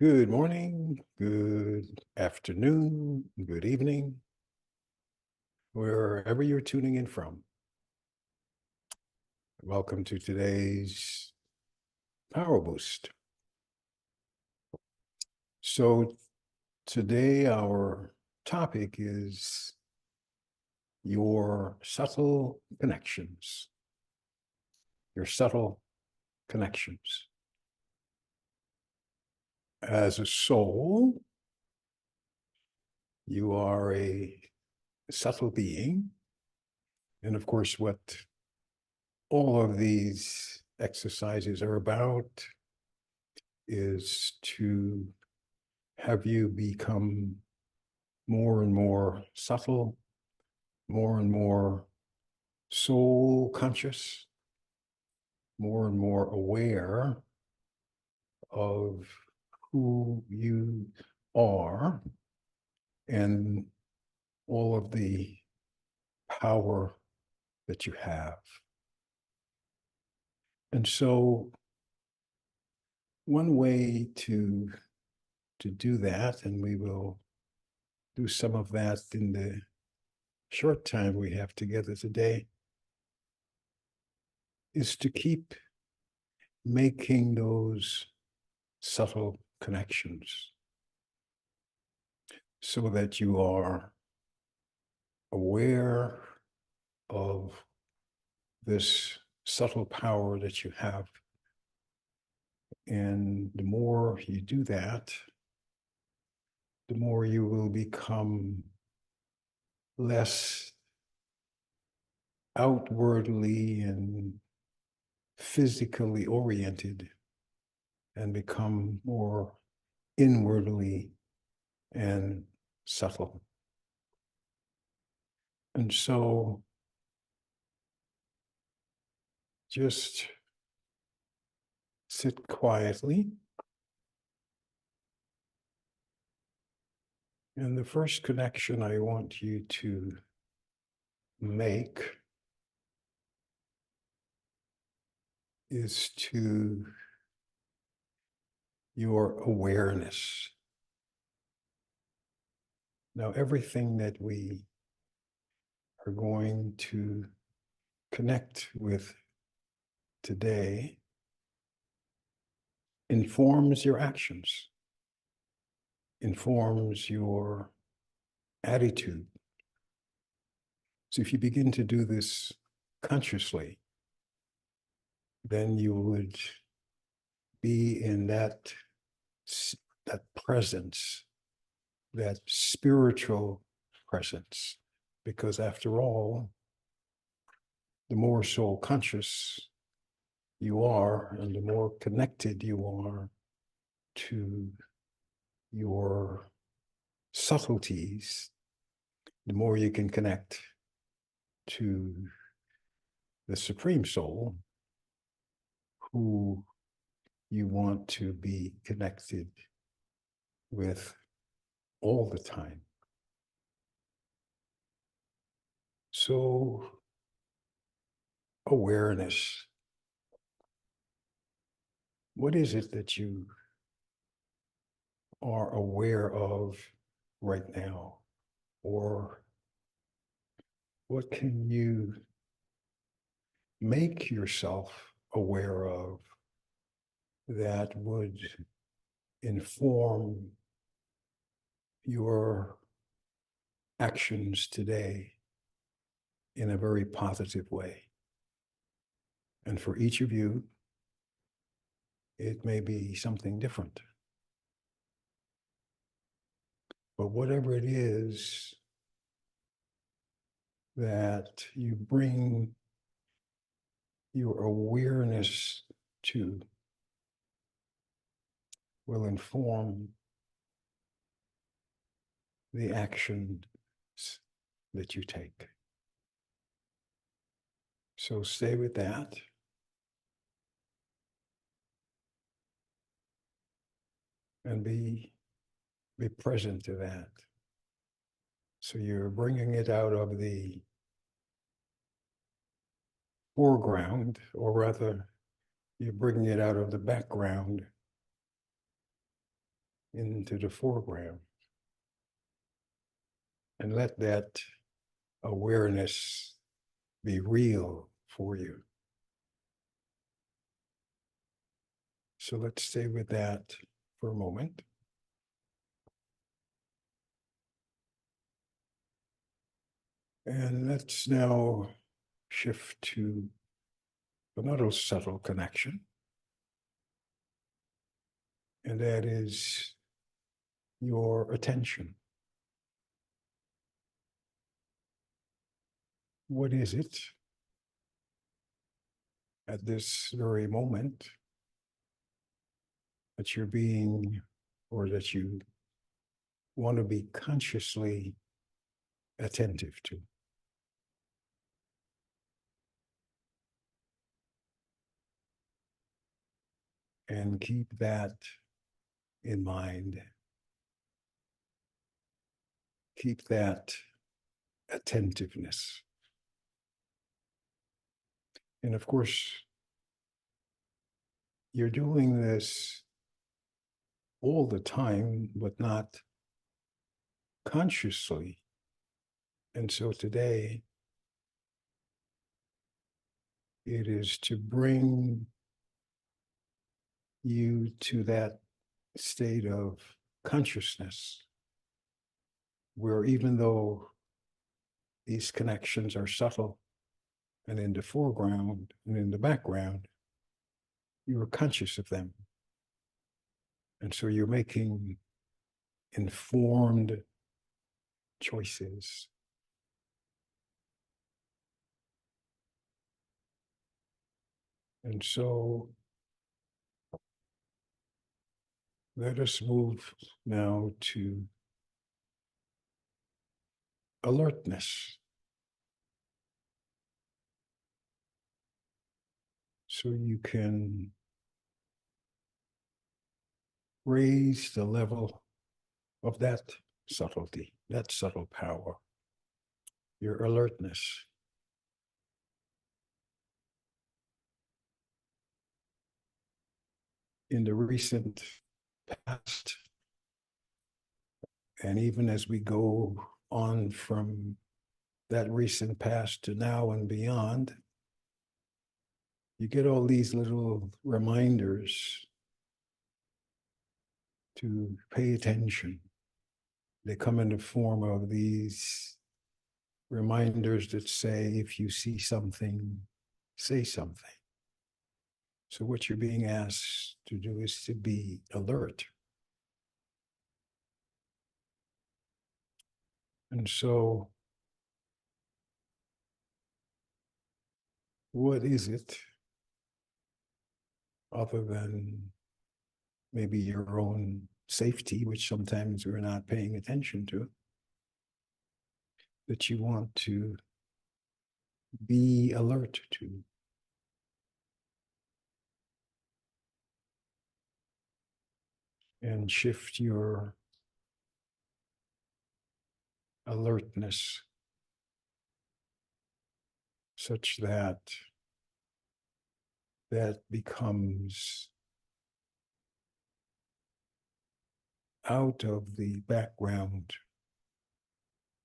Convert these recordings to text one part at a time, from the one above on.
Good morning, good afternoon, good evening, wherever you're tuning in from. Welcome to today's Powerboost. So today our topic is your subtle connections, your subtle connections. As a soul, you are a subtle being. And of course, what all of these exercises are about is to have you become more and more subtle, more and more soul conscious, more and more aware of who you are and all of the power that you have. And so one way to do that, and we will do some of that in the short time we have together today, is to keep making those subtle connections so that you are aware of this subtle power that you have. And the more you do that, the more you will become less outwardly and physically oriented and become more inwardly and subtle. And so just sit quietly. And the first connection I want you to make is to your awareness. Now, everything that we are going to connect with today informs your actions, informs your attitude. So if you begin to do this consciously, then you would be in that presence, that spiritual presence. Because after all, the more soul conscious you are and the more connected you are to your subtleties, the more you can connect to the Supreme Soul who you want to be connected with all the time. So, awareness. What is it that you are aware of right now? Or what can you make yourself aware of that would inform your actions today in a very positive way? And for each of you, it may be something different. But whatever it is that you bring your awareness to will inform the actions that you take. So stay with that. And be present to that. So you're bringing it out of the foreground, or rather, you're bringing it out of the background into the foreground. And let that awareness be real for you. So let's stay with that for a moment. And let's now shift to another subtle connection. And that is your attention. What is it at this very moment that you're being, or that you want to be consciously attentive to? And keep that in mind. Keep that attentiveness. And of course, you're doing this all the time, but not consciously. And so today, it is to bring you to that state of consciousness where, even though these connections are subtle and in the foreground and in the background, you are conscious of them. And so you're making informed choices. And so let us move now to alertness. So you can raise the level of that subtlety, that subtle power, your alertness. In the recent past, and even as we go on from that recent past to now and beyond, you get all these little reminders to pay attention. They come in the form of these reminders that say, if you see something, say something. So what you're being asked to do is to be alert. And so, what is it other than maybe your own safety, which sometimes we're not paying attention to, that you want to be alert to? And shift your alertness such that that becomes out of the background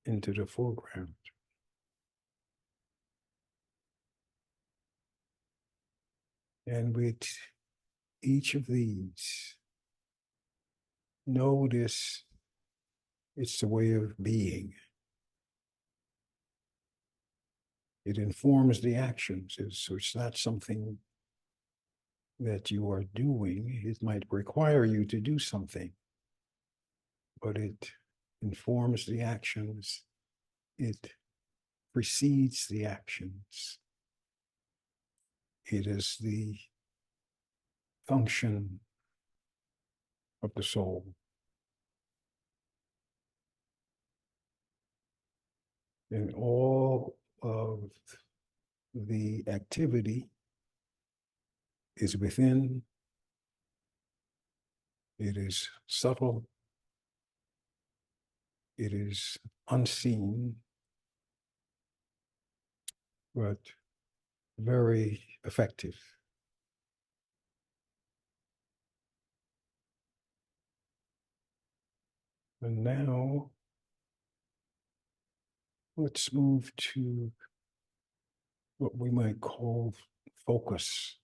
into the foreground. And with each of these, notice it's a way of being. It informs the actions, so it's not something that you are doing. It might require you to do something, but it informs the actions. It precedes the actions. It is the function of the soul. And all of the activity is within. It is subtle. It is unseen, but very effective. And now let's move to what we might call focus.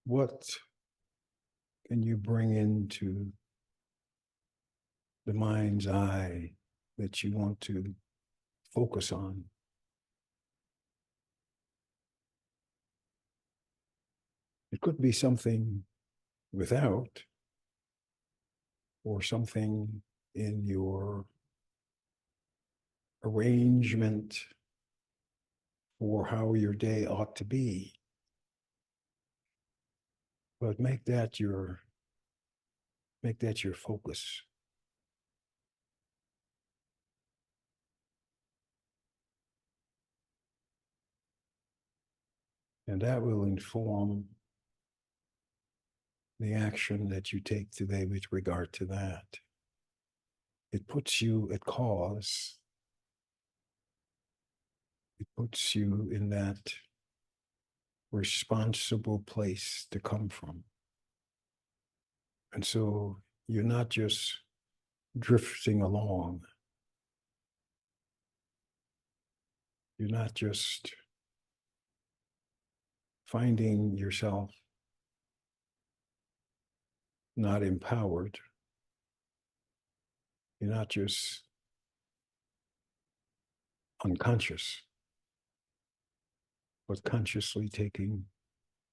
What can you bring into the mind's eye that you want to focus on? It could be something without, or something in your arrangement for how your day ought to be. But make that your focus. And that will inform the action that you take today with regard to that. It puts you at cause. It puts you in that responsible place to come from. And so you're not just drifting along. You're not just finding yourself not empowered. You're not just unconscious, but consciously taking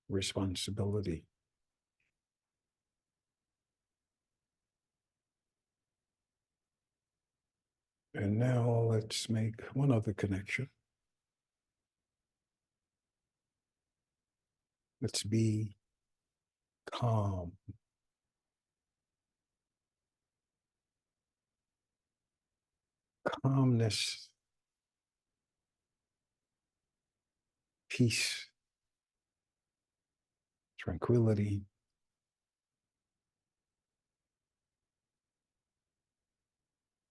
responsibility. And now let's make one other connection. Let's be calm. Calmness, peace, tranquility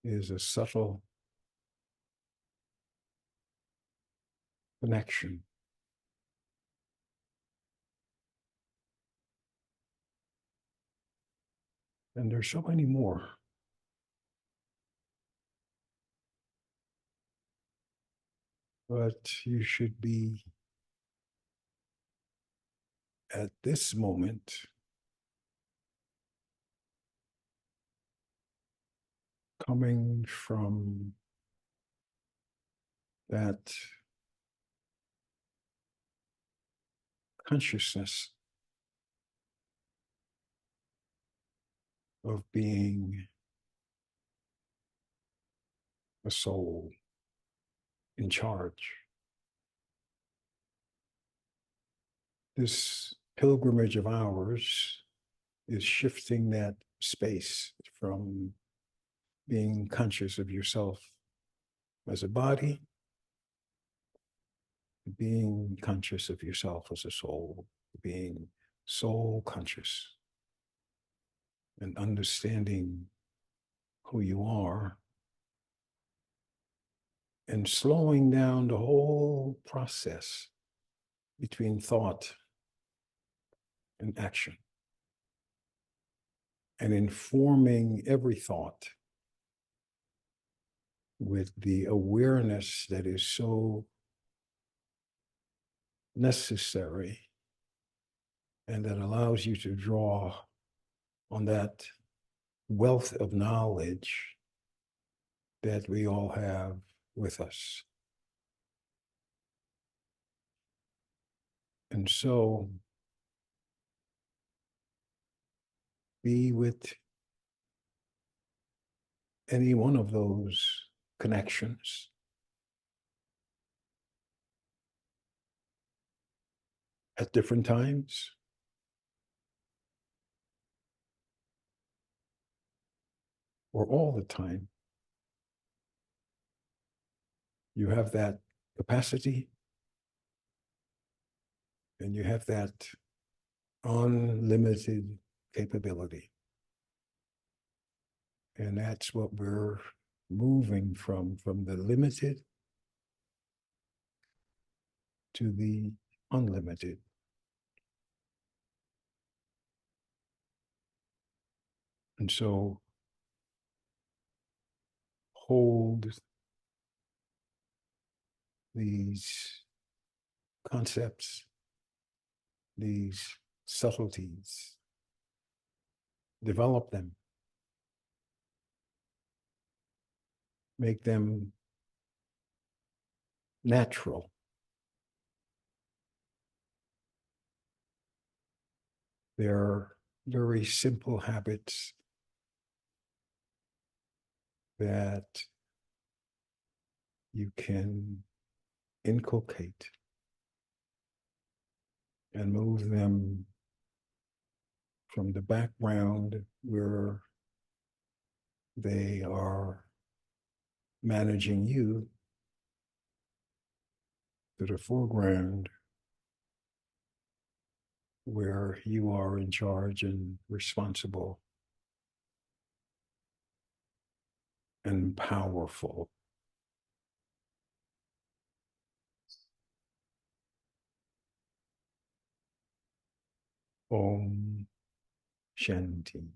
is a subtle connection. And there's so many more. But you should be, at this moment, coming from that consciousness of being a soul in charge. This pilgrimage of ours is shifting that space from being conscious of yourself as a body, being conscious of yourself as a soul, being soul conscious, and understanding who you are, and slowing down the whole process between thought and action, and informing every thought with the awareness that is so necessary and that allows you to draw on that wealth of knowledge that we all have with us. And so be with any one of those connections. At different times, or all the time. You have that capacity, and you have that unlimited capability. And that's what we're moving from the limited to the unlimited. And so hold these concepts, these subtleties, develop them, make them natural. They're very simple habits that you can inculcate and move them from the background where they are managing you to the foreground where you are in charge and responsible and powerful. Om Shanti.